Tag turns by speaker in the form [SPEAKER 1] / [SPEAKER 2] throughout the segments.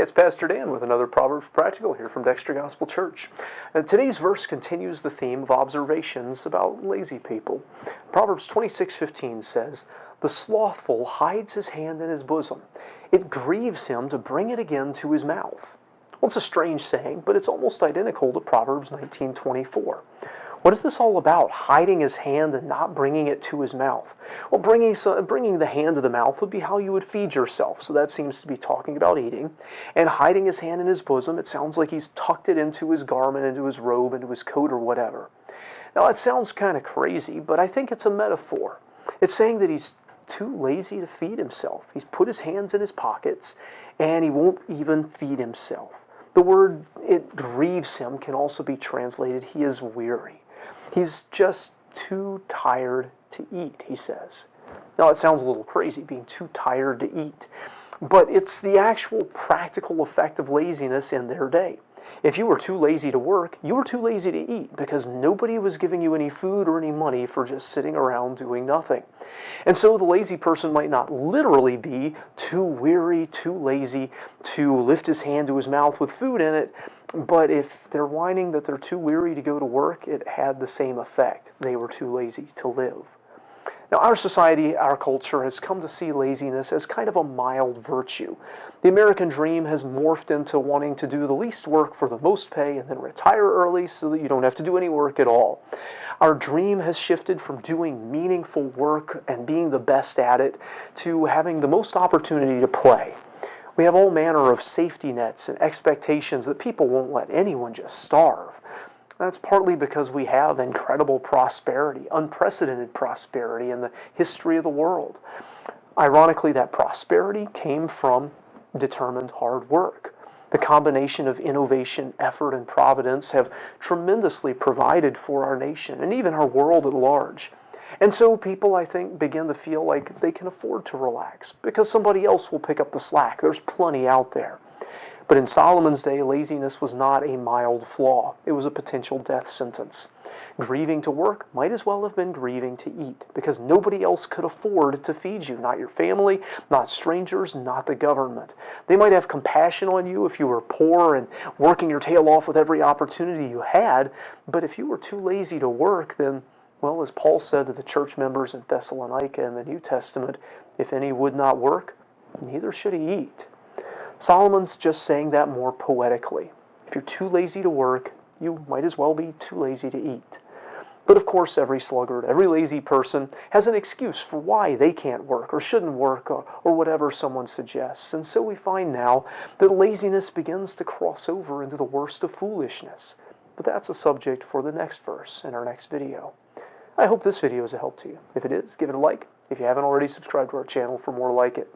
[SPEAKER 1] it's Pastor Dan with another Proverbs Practical here from Dexter Gospel Church. And today's verse continues the theme of observations about lazy people. Proverbs 26:15 says, "The slothful hides his hand in his bosom. It grieves him to bring it again to his mouth." Well, it's a strange saying, but it's almost identical to Proverbs 19:24. What is this all about, hiding his hand and not bringing it to his mouth? Well, bringing the hand to the mouth would be how you would feed yourself, so that seems to be talking about eating. And hiding his hand in his bosom, it sounds like he's tucked it into his garment, into his robe, into his coat or whatever. Now, that sounds kind of crazy, but I think it's a metaphor. It's saying that he's too lazy to feed himself. He's put his hands in his pockets, and he won't even feed himself. The word, "it grieves him," can also be translated, "he is weary." He's just too tired to eat, he says. Now, it sounds a little crazy, being too tired to eat, but it's the actual practical effect of laziness in their day. If you were too lazy to work, you were too lazy to eat because nobody was giving you any food or any money for just sitting around doing nothing. And so the lazy person might not literally be too weary, too lazy to lift his hand to his mouth with food in it, but if they're whining that they're too weary to go to work, it had the same effect. They were too lazy to live. Now, our society, our culture, has come to see laziness as kind of a mild virtue. The American dream has morphed into wanting to do the least work for the most pay and then retire early so that you don't have to do any work at all. Our dream has shifted from doing meaningful work and being the best at it to having the most opportunity to play. We have all manner of safety nets and expectations that people won't let anyone just starve. That's partly because we have incredible prosperity, unprecedented prosperity in the history of the world. Ironically, that prosperity came from determined hard work. The combination of innovation, effort, and providence have tremendously provided for our nation and even our world at large. And so people, I think, begin to feel like they can afford to relax because somebody else will pick up the slack. There's plenty out there. But in Solomon's day, laziness was not a mild flaw. It was a potential death sentence. Grieving to work might as well have been grieving to eat because nobody else could afford to feed you. Not your family, not strangers, not the government. They might have compassion on you if you were poor and working your tail off with every opportunity you had, but if you were too lazy to work, then, well, as Paul said to the church members in Thessalonica in the New Testament, if any would not work, neither should he eat. Solomon's just saying that more poetically. If you're too lazy to work, you might as well be too lazy to eat. But of course, every sluggard, every lazy person has an excuse for why they can't work or shouldn't work or whatever someone suggests. And so we find now that laziness begins to cross over into the worst of foolishness. But that's a subject for the next verse in our next video. I hope this video is a help to you. If it is, give it a like. If you haven't already, subscribe to our channel for more like it.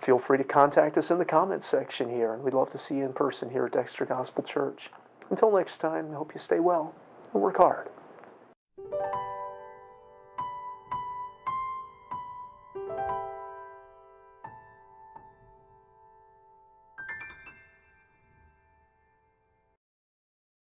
[SPEAKER 1] Feel free to contact us in the comments section here, and we'd love to see you in person here at Dexter Gospel Church. Until next time, I hope you stay well and work hard.